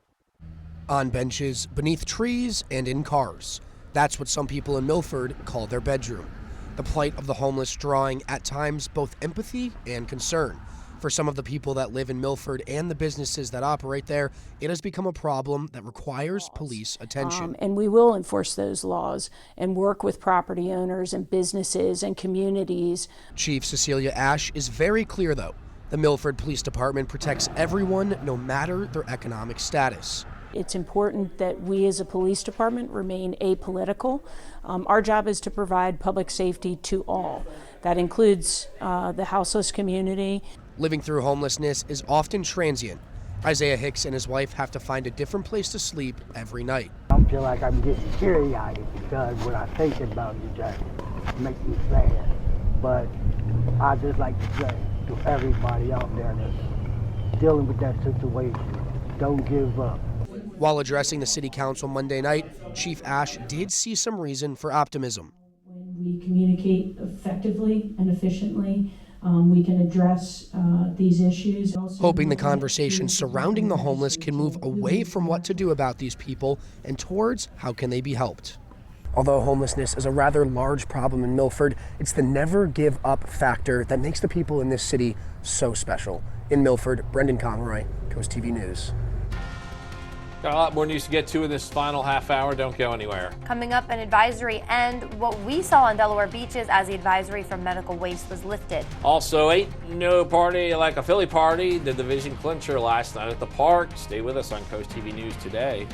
On benches, beneath trees, and in cars. That's what some people in Milford call their bedroom. The plight of the homeless drawing at times both empathy and concern. For some of the people that live in Milford and the businesses that operate there, it has become a problem that requires police attention. And we will enforce those laws and work with property owners and businesses and communities. Chief Cecilia Ash is very clear, though. The Milford Police Department protects everyone, no matter their economic status. It's important that we as a police department remain apolitical. Our job is to provide public safety to all. That includes the houseless community. Living through homelessness is often transient. Isaiah Hicks and his wife have to find a different place to sleep every night. I feel like I'm getting teary-eyed because what I think about it just makes me sad. But I just like to say to everybody out there that's dealing with that situation, don't give up. While addressing the city council Monday night, Chief Ash did see some reason for optimism. When we communicate effectively and efficiently, we can address these issues. Hoping the conversation surrounding the homeless can move away from what to do about these people and towards how can they be helped. Although homelessness is a rather large problem in Milford, it's the never give up factor that makes the people in this city so special. In Milford, Brendan Conroy, CoastTV News. Got a lot more news to get to in this final half hour. Don't go anywhere. Coming up, an advisory and what we saw on Delaware beaches as the advisory from medical waste was lifted. Also, ain't no party like a Philly party. The division clincher last night at the park. Stay with us on CoastTV News today.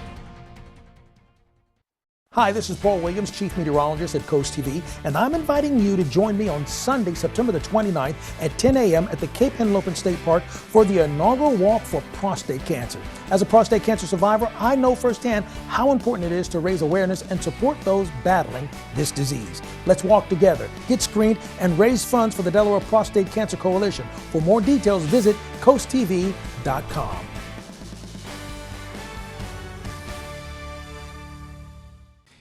Hi, this is Paul Williams, Chief Meteorologist at CoastTV, and I'm inviting you to join me on Sunday, September the 29th at 10 a.m. at the Cape Henlopen State Park for the inaugural Walk for Prostate Cancer. As a prostate cancer survivor, I know firsthand how important it is to raise awareness and support those battling this disease. Let's walk together, get screened, and raise funds for the Delaware Prostate Cancer Coalition. For more details, visit coasttv.com.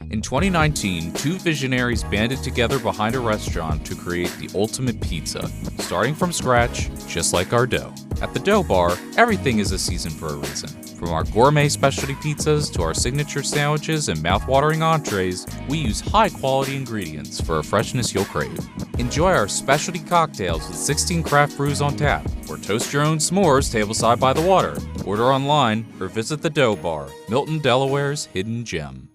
In 2019, two visionaries banded together behind a restaurant to create the ultimate pizza, starting from scratch, just like our dough. At the Dough Bar, everything is a season for a reason. From our gourmet specialty pizzas to our signature sandwiches and mouth-watering entrees, we use high-quality ingredients for a freshness you'll crave. Enjoy our specialty cocktails with 16 craft brews on tap, or toast your own s'mores tableside by the water. Order online or visit the Dough Bar, Milton, Delaware's hidden gem.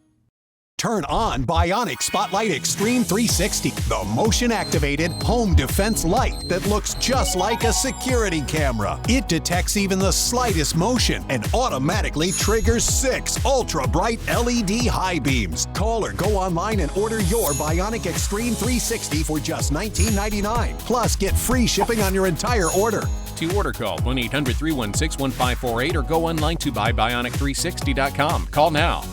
Turn on Bionic Spotlight Extreme 360, the motion-activated home defense light that looks just like a security camera. It detects even the slightest motion and automatically triggers 6 ultra-bright LED high beams. Call or go online and order your Bionic Extreme 360 for just $19.99. Plus, get free shipping on your entire order. To order, call 1-800-316-1548 or go online to buybionic360.com. Call now.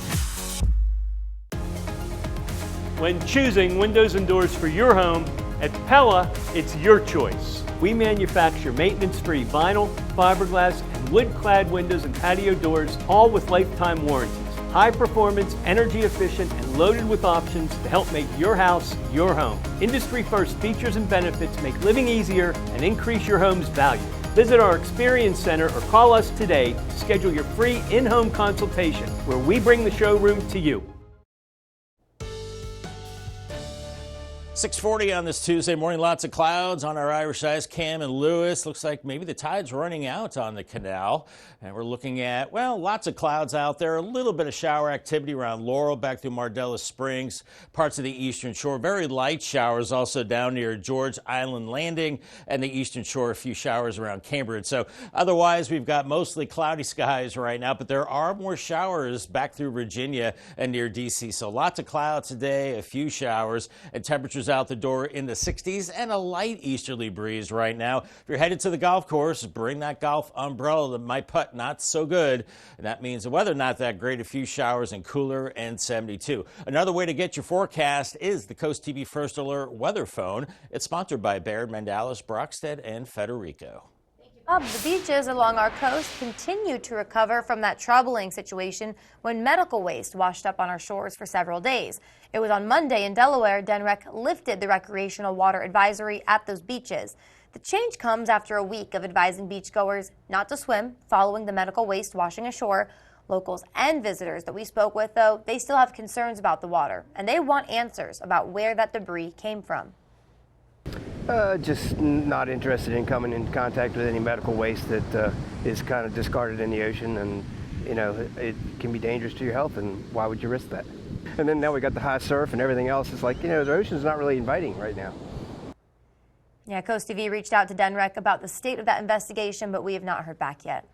When choosing windows and doors for your home, at Pella, it's your choice. We manufacture maintenance-free vinyl, fiberglass, and wood-clad windows and patio doors, all with lifetime warranties. High performance, energy efficient, and loaded with options to help make your house your home. Industry-first features and benefits make living easier and increase your home's value. Visit our Experience Center or call us today to schedule your free in-home consultation where we bring the showroom to you. 6:40 on this Tuesday morning. Lots of clouds on our Irish Ice. Cam and Lewis. Looks like maybe the tide's running out on the canal. And we're looking at, well, lots of clouds out there. A little bit of shower activity around Laurel, back through Mardellis Springs, parts of the Eastern Shore. Very light showers also down near George Island Landing and the Eastern Shore. A few showers around Cambridge. So otherwise, we've got mostly cloudy skies right now, but there are more showers back through Virginia and near D.C. So lots of clouds today, a few showers, and temperatures out the door in the 60s and a light easterly breeze right now. If you're headed to the golf course, bring that golf umbrella. My putt not so good, and that means the weather not that great. A few showers and cooler and 72. Another way to get your forecast is the Coast TV First Alert weather phone. It's sponsored by Baird, Mandalis, Brockstead, and Federico. The beaches along our coast continue to recover from that troubling situation when medical waste washed up on our shores for several days. It was on Monday in Delaware, DNREC lifted the recreational water advisory at those beaches. The change comes after a week of advising beachgoers not to swim following the medical waste washing ashore. Locals and visitors that we spoke with, though, they still have concerns about the water, and they want answers about where that debris came from. Just not interested in coming in contact with any medical waste that is kind of discarded in the ocean, and you know it can be dangerous to your health, and why would you risk that? And then now we got the high surf and everything else. It's like, you know, the ocean's not really inviting right now. Yeah, Coast TV reached out to DNREC about the state of that investigation, but we have not heard back yet.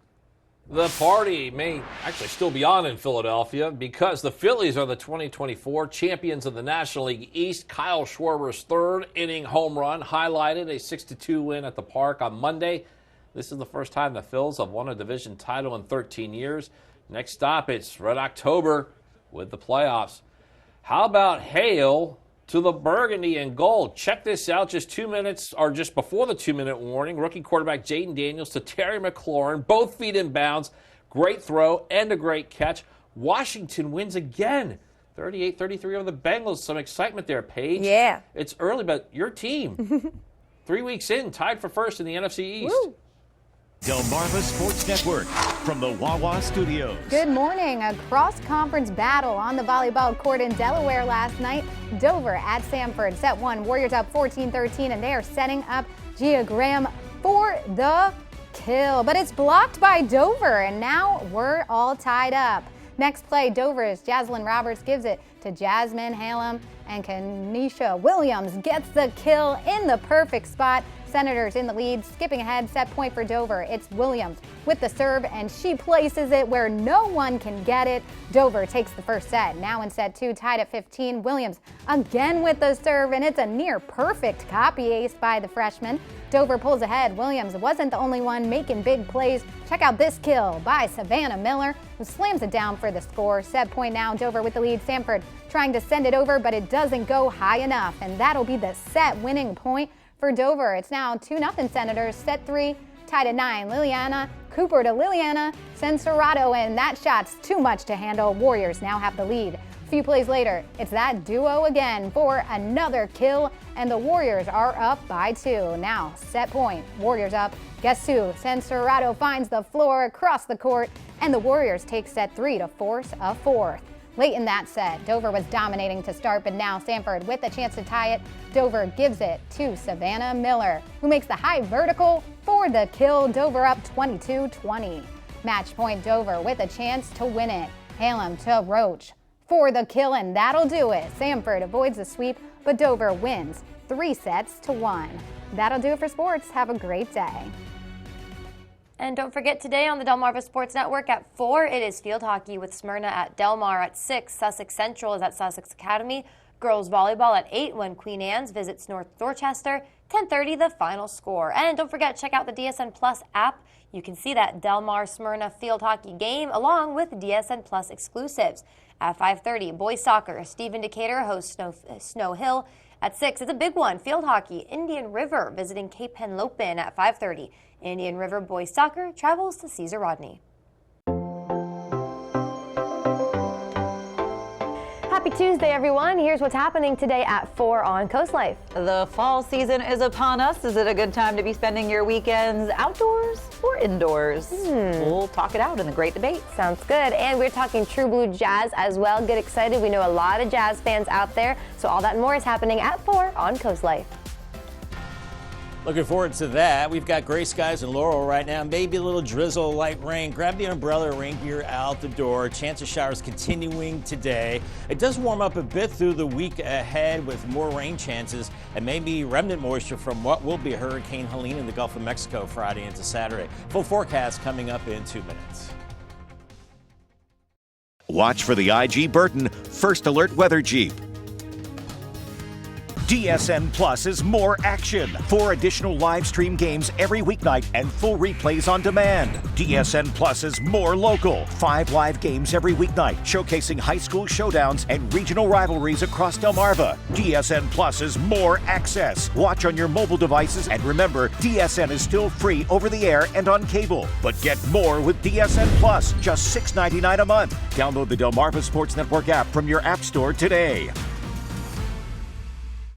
The party may actually still be on in Philadelphia because the Phillies are the 2024 champions of the National League East. Kyle Schwarber's third inning home run highlighted a 6-2 win at the Park on Monday. This is the first time the Phils have won a division title in 13 years. Next stop, it's Red October with the playoffs. How about hail to the Burgundy and Gold? Check this out, just 2 minutes, or just before the 2-minute warning. Rookie quarterback Jaden Daniels to Terry McLaurin, both feet in bounds. Great throw and a great catch. Washington wins again, 38-33 over the Bengals. Some excitement there, Paige. Yeah. It's early, but your team, 3 weeks in, tied for first in the NFC East. Woo. Delmarva Sports Network from the Wawa Studios. Good morning. A cross-conference battle on the volleyball court in Delaware last night. Dover at Samford. Set one. Warriors up 14-13, and they are setting up Gia Graham for the kill. But it's blocked by Dover, and now we're all tied up. Next play, Dover's Jaslyn Roberts gives it to Jasmine Hallam, and Kanisha Williams gets the kill in the perfect spot. Senators in the lead, skipping ahead, set point for Dover. It's Williams with the serve, and she places it where no one can get it. Dover takes the first set. Now in set two, tied at 15. Williams again with the serve, and it's a near perfect copy ace by the freshman. Dover pulls ahead. Williams wasn't the only one making big plays. Check out this kill by Savannah Miller, who slams it down for the score. Set point now, Dover with the lead. Samford trying to send it over, but it doesn't go high enough, and that'll be the set winning point for Dover. It's now 2-0 Senators. Set three, tied at 9. Liliana Cooper to Liliana Senserato, and that shot's too much to handle. Warriors now have the lead. A few plays later, it's that duo again for another kill, and the Warriors are up by 2. Now, set point. Warriors up. Guess who? Senserato finds the floor across the court, and the Warriors take set 3 to force a fourth. Late in that set, Dover was dominating to start, but now Samford with a chance to tie it. Dover gives it to Savannah Miller, who makes the high vertical for the kill. Dover up 22-20. Match point Dover with a chance to win it. Hallam to Roach for the kill, and that'll do it. Samford avoids the sweep, but Dover wins 3-1. That'll do it for sports. Have a great day. And don't forget, today on the Delmarva Sports Network at 4, it is field hockey with Smyrna at Delmar. At 6, Sussex Central is at Sussex Academy. Girls volleyball at 8 when Queen Anne's visits North Dorchester. 10:30 the final score. And don't forget, check out the DSN Plus app. You can see that Delmar Smyrna field hockey game along with DSN Plus exclusives. At 5:30, boys soccer. Stephen Decatur hosts Snow Hill. At 6, it's a big one, field hockey. Indian River visiting Cape Henlopen at 5:30. Indian River boys soccer travels to Caesar Rodney. Happy Tuesday, everyone. Here's what's happening today at 4 on Coast Life. The fall season is upon us. Is it a good time to be spending your weekends outdoors or indoors? We'll talk it out in the great debate. Sounds good. And we're talking True Blue Jazz as well. Get excited. We know a lot of jazz fans out there. So all that and more is happening at 4 on Coast Life. Looking forward to that. We've got gray skies in Laurel right now. Maybe a little drizzle, light rain. Grab the umbrella, rain gear out the door. Chance of showers continuing today. It does warm up a bit through the week ahead with more rain chances and maybe remnant moisture from what will be Hurricane Helene in the Gulf of Mexico Friday into Saturday. Full forecast coming up in 2 minutes. Watch for the IG Burton First Alert Weather Jeep. DSN Plus is more action. 4 additional live stream games every weeknight and full replays on demand. DSN Plus is more local. 5 live games every weeknight, showcasing high school showdowns and regional rivalries across Delmarva. DSN Plus is more access. Watch on your mobile devices, and remember, DSN is still free over the air and on cable. But get more with DSN Plus, just $6.99 a month. Download the Delmarva Sports Network app from your app store today.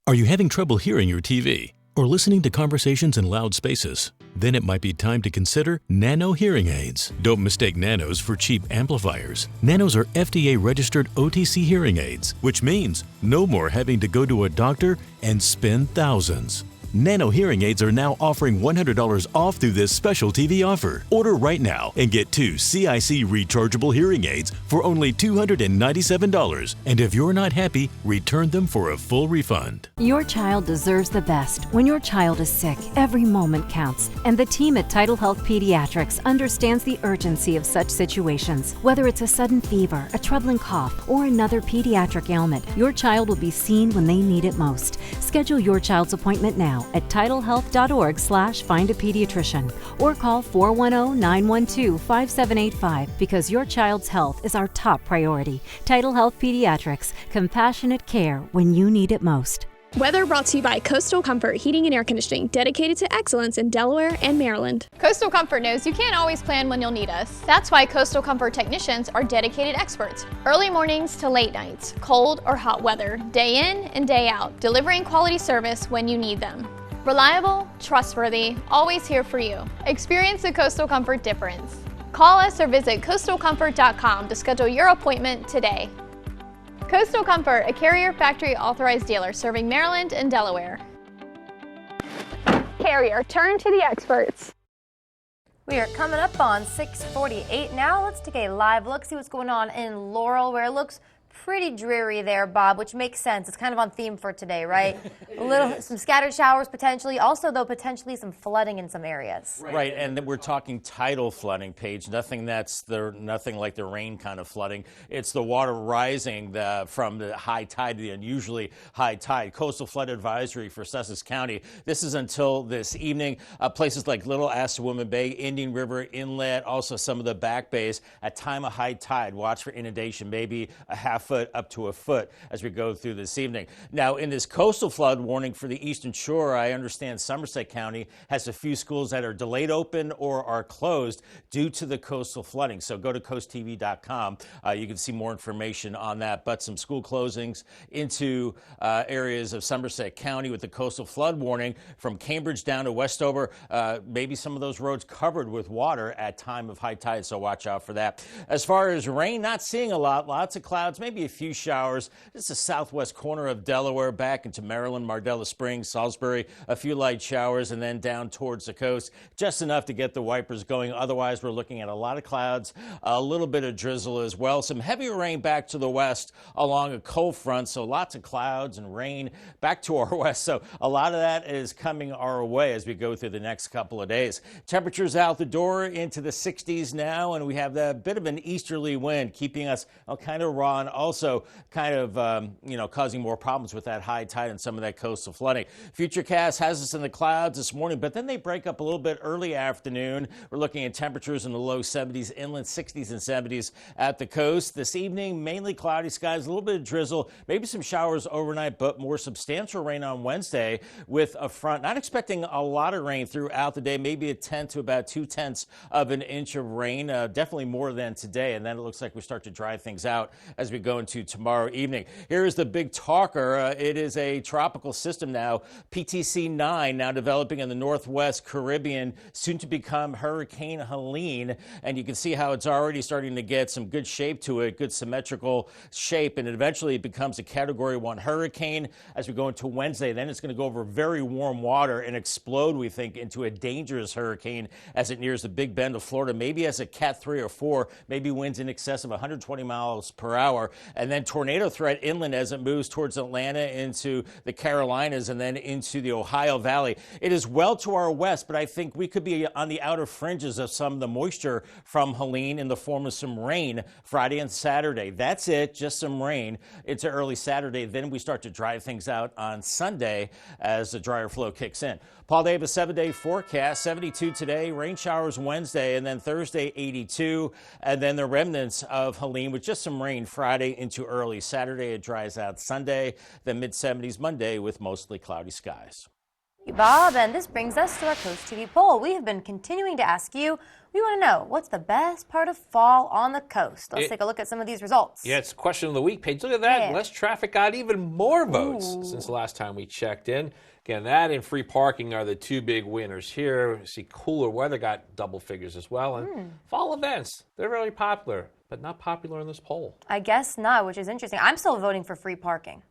Are you having trouble hearing your TV or listening to conversations in loud spaces? Then it might be time to consider Nano hearing aids. Don't mistake Nanos for cheap amplifiers. Nanos are FDA-registered OTC hearing aids, which means no more having to go to a doctor and spend thousands. Nano hearing aids are now offering $100 off through this special TV offer. Order right now and get 2 CIC rechargeable hearing aids for only $297. And if you're not happy, return them for a full refund. Your child deserves the best. When your child is sick, every moment counts. And the team at Tidal Health Pediatrics understands the urgency of such situations. Whether it's a sudden fever, a troubling cough, or another pediatric ailment, your child will be seen when they need it most. Schedule your child's appointment now at tidalhealth.org/findapediatrician or call 410-912-5785 because your child's health is our top priority. Tidal Health Pediatrics, compassionate care when you need it most. Weather brought to you by Coastal Comfort Heating and Air Conditioning, dedicated to excellence in Delaware and Maryland. Coastal Comfort knows you can't always plan when you'll need us. That's why Coastal Comfort technicians are dedicated experts. Early mornings to late nights, cold or hot weather, day in and day out, delivering quality service when you need them. Reliable, trustworthy, always here for you. Experience the Coastal Comfort difference. Call us or visit coastalcomfort.com to schedule your appointment today. Coastal Comfort, a Carrier factory authorized dealer serving Maryland and Delaware. Carrier, turn to the experts. We are coming up on 6:48 now. Let's take a live look, see what's going on in Laurel, where it looks pretty dreary there, Bob, which makes sense. It's kind of on theme for today, right? Some scattered showers potentially. Also, though, potentially some flooding in some areas. Right, and we're talking tidal flooding, Paige. Nothing like the rain kind of flooding. It's the water rising from the high tide to the unusually high tide. Coastal flood advisory for Sussex County. This is until this evening. Places like Little Assawoman Bay, Indian River Inlet, also some of the back bays. At time of high tide, watch for inundation, maybe a half foot up to a foot as we go through this evening. Now, in this coastal flood warning for the Eastern Shore, I understand Somerset County has a few schools that are delayed open or are closed due to the coastal flooding. So go to CoastTV.com. You can see more information on that. But some school closings into areas of Somerset County with the coastal flood warning from Cambridge down to Westover. Maybe some of those roads covered with water at time of high tide, so watch out for that. As far as rain, not seeing a lot. Lots of clouds, maybe a few showers. This is the southwest corner of Delaware, back into Maryland, Mardella Springs, Salisbury, a few light showers, and then down towards the coast, just enough to get the wipers going. Otherwise, we're looking at a lot of clouds, a little bit of drizzle as well. Some heavier rain back to the west along a cold front, so lots of clouds and rain back to our west. So a lot of that is coming our way as we go through the next couple of days. Temperatures out the door into the 60s now, and we have a bit of an easterly wind keeping us kind of raw and also kind of, causing more problems with that high tide and some of that coastal flooding. Futurecast has us in the clouds this morning, but then they break up a little bit early afternoon. We're looking at temperatures in the low 70s, inland 60s and 70s at the coast. This evening, mainly cloudy skies, a little bit of drizzle, maybe some showers overnight, but more substantial rain on Wednesday with a front. Not expecting a lot of rain throughout the day, maybe a 1/10 to about 2/10 of an inch of rain, definitely more than today. And then it looks like we start to dry things out as we go go into tomorrow evening. Here is the big talker. It is a tropical system now, PTC-9, now developing in the Northwest Caribbean, soon to become Hurricane Helene. And you can see how it's already starting to get some good shape to it, good symmetrical shape, and eventually it becomes a Category 1 hurricane as we go into Wednesday. Then it's going to go over very warm water and explode, we think, into a dangerous hurricane as it nears the Big Bend of Florida, maybe as a Cat 3 or 4, maybe winds in excess of 120 miles per hour, and then tornado threat inland as it moves towards Atlanta into the Carolinas and then into the Ohio Valley. It is well to our west, but I think we could be on the outer fringes of some of the moisture from Helene in the form of some rain Friday and Saturday. That's it, just some rain into early Saturday. Then we start to dry things out on Sunday as the drier flow kicks in. Paul Davis, 7-day forecast, 72 today, rain showers Wednesday, and then Thursday, 82, and then the remnants of Helene with just some rain Friday into early Saturday. It dries out Sunday, then mid-70s Monday with mostly cloudy skies. Bob, and this brings us to our Coast TV poll. We have been continuing to ask you, we want to know, what's the best part of fall on the coast? Let's take a look at some of these results. Yeah, it's question of the week, Paige. Look at that. Yeah. Less traffic got even more votes since the last time we checked in. Again, that and free parking are the two big winners here. You see cooler weather got double figures as well. And fall events, they're very popular, but not popular in this poll. I guess not, which is interesting. I'm still voting for free parking.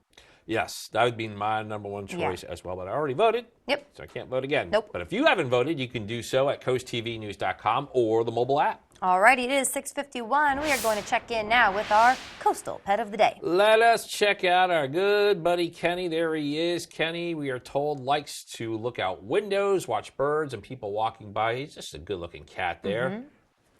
Yes, that would be my number one choice as well, but I already voted. Yep. So I can't vote again. Nope. But if you haven't voted, you can do so at coasttvnews.com or the mobile app. Alrighty, it is 6:51. We are going to check in now with our coastal pet of the day. Let us check out our good buddy Kenny. There he is. Kenny, we are told, likes to look out windows, watch birds and people walking by. He's just a good-looking cat there.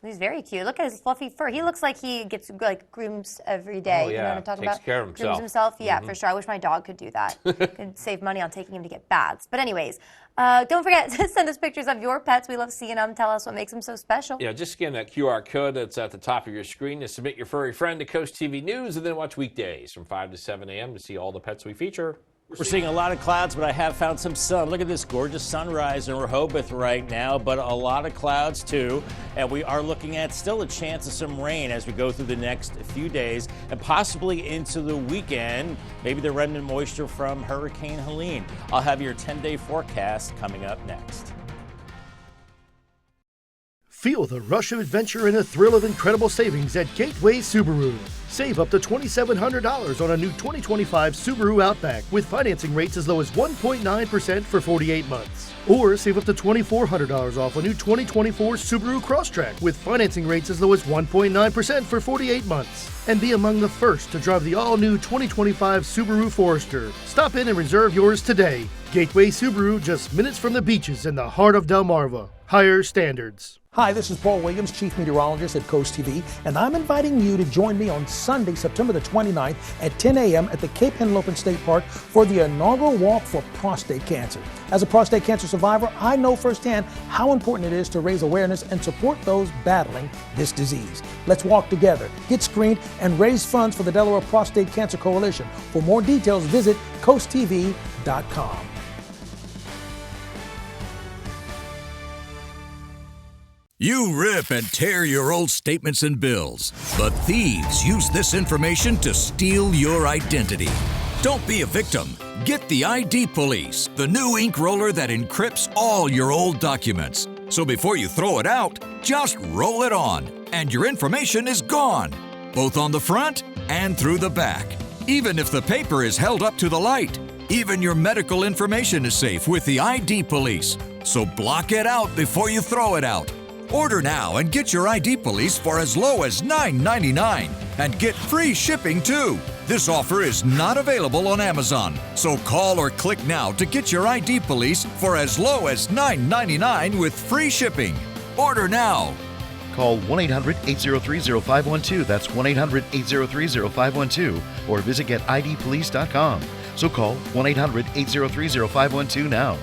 He's very cute. Look at his fluffy fur. He looks like he gets grooms every day. Oh, yeah. You know what I'm talking Takes about? care of himself. Grooms himself. Yeah, for sure. I wish my dog could do that. Could save money on taking him to get baths. But anyways, don't forget to send us pictures of your pets. We love seeing them. Tell us what makes them so special. Yeah, just scan that QR code that's at the top of your screen to submit your furry friend to Coast TV News, and then watch weekdays from 5 to 7 a.m. to see all the pets we feature. We're seeing a lot of clouds, but I have found some sun. Look at this gorgeous sunrise in Rehoboth right now, but a lot of clouds too. And we are looking at still a chance of some rain as we go through the next few days and possibly into the weekend. Maybe the remnant moisture from Hurricane Helene. I'll have your 10-day forecast coming up next. Feel the rush of adventure and the thrill of incredible savings at Gateway Subaru. Save up to $2,700 on a new 2025 Subaru Outback with financing rates as low as 1.9% for 48 months. Or save up to $2,400 off a new 2024 Subaru Crosstrek with financing rates as low as 1.9% for 48 months. And be among the first to drive the all-new 2025 Subaru Forester. Stop in and reserve yours today. Gateway Subaru, just minutes from the beaches in the heart of Delmarva. Higher standards. Hi, this is Paul Williams, Chief Meteorologist at CoastTV, and I'm inviting you to join me on Sunday, September the 29th at 10 a.m. at the Cape Henlopen State Park for the inaugural walk for prostate cancer. As a prostate cancer survivor, I know firsthand how important it is to raise awareness and support those battling this disease. Let's walk together, get screened, and raise funds for the Delaware Prostate Cancer Coalition. For more details, visit coasttv.com. You rip and tear your old statements and bills, but thieves use this information to steal your identity. Don't be a victim. Get the ID Police, the new ink roller that encrypts all your old documents. So before you throw it out, just roll it on, and your information is gone, both on the front and through the back. Even if the paper is held up to the light, even your medical information is safe with the ID Police. So block it out before you throw it out. Order now and get your ID Police for as low as $9.99 and get free shipping too. This offer is not available on Amazon, so call or click now to get your ID Police for as low as $9.99 with free shipping. Order now. Call 1-800-803-0512. That's 1-800-803-0512. Or visit getidpolice.com. So call 1-800-803-0512 now.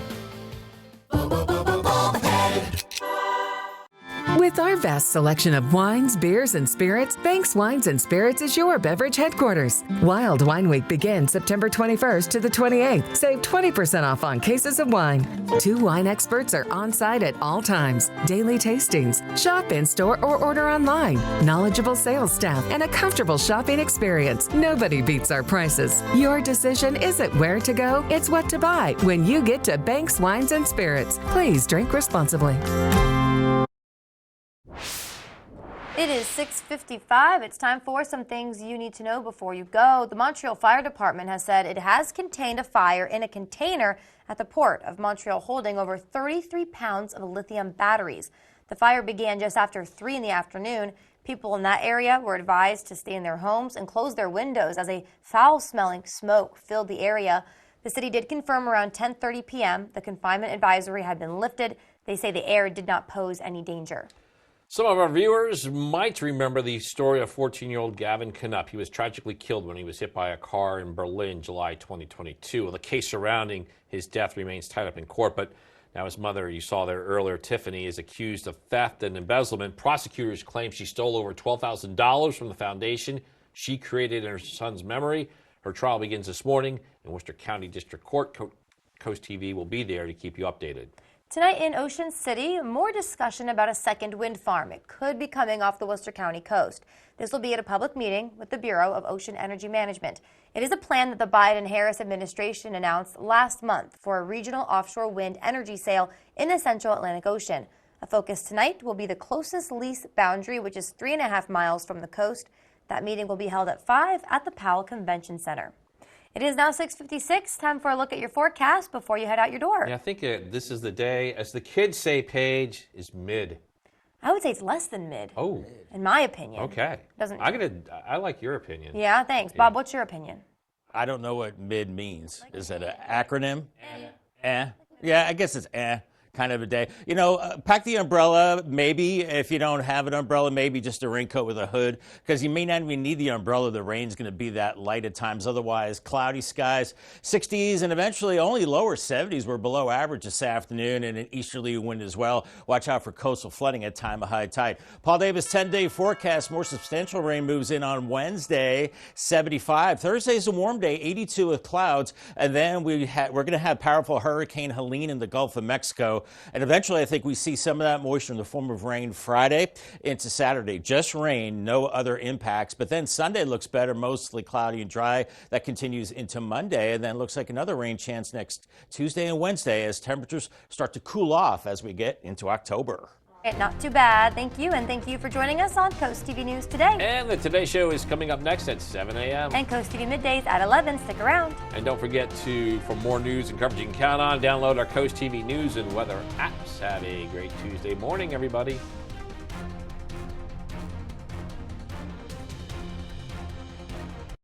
With our vast selection of wines, beers, and spirits, Banks Wines and Spirits is your beverage headquarters. Wild Wine Week begins September 21st to the 28th. Save 20% off on cases of wine. 2 wine experts are on site at all times. Daily tastings, shop in store or order online. Knowledgeable sales staff and a comfortable shopping experience. Nobody beats our prices. Your decision isn't where to go, it's what to buy when you get to Banks Wines and Spirits. Please drink responsibly. It is 6:55. It's time for some things you need to know before you go. The Montreal Fire Department has said it has contained a fire in a container at the port of Montreal holding over 33 pounds of lithium batteries. The fire began just after 3 in the afternoon. People in that area were advised to stay in their homes and close their windows as a foul-smelling smoke filled the area. The city did confirm around 10:30 p.m. the confinement advisory had been lifted. They say the air did not pose any danger. Some of our viewers might remember the story of 14-year-old Gavin Knupp. He was tragically killed when he was hit by a car in Berlin, July 2022. Well, the case surrounding his death remains tied up in court, but now his mother, you saw there earlier, Tiffany, is accused of theft and embezzlement. Prosecutors claim she stole over $12,000 from the foundation she created in her son's memory. Her trial begins this morning in Worcester County District Court. CoastTV will be there to keep you updated. Tonight in Ocean City, more discussion about a second wind farm. It could be coming off the Worcester County coast. This will be at a public meeting with the Bureau of Ocean Energy Management. It is a plan that the Biden-Harris administration announced last month for a regional offshore wind energy sale in the central Atlantic Ocean. A focus tonight will be the closest lease boundary, which is 3.5 miles from the coast. That meeting will be held at 5 at the Powell Convention Center. It is now 6:56. Time for a look at your forecast before you head out your door. Yeah, I think this is the day, as the kids say, Paige, is mid. I would say it's less than mid. Oh. In my opinion. Okay. I like your opinion. Yeah, thanks. Bob, what's your opinion? I don't know what mid means. Is it an acronym? Yeah, I guess it's kind of a day. You know, pack the umbrella, maybe. If you don't have an umbrella, maybe just a raincoat with a hood, because you may not even need the umbrella. The rain's going to be that light at times. Otherwise, cloudy skies, 60s, and eventually only lower 70s. We're below average this afternoon, and an easterly wind as well. Watch out for coastal flooding at time of high tide. Paul Davis 10-day forecast. More substantial rain moves in on Wednesday, 75. Thursday's a warm day, 82 with clouds, and then we're going to have powerful Hurricane Helene in the Gulf of Mexico. And eventually, I think we see some of that moisture in the form of rain Friday into Saturday. Just rain, no other impacts. But then Sunday looks better, mostly cloudy and dry. That continues into Monday, and then looks like another rain chance next Tuesday and Wednesday as temperatures start to cool off as we get into October. Not too bad. Thank you, and thank you for joining us on Coast TV News Today. And the Today Show is coming up next at 7 a.m. And Coast TV Middays at 11. Stick around. And don't forget for more news and coverage you can count on, download our Coast TV News and Weather apps. Have a great Tuesday morning, everybody.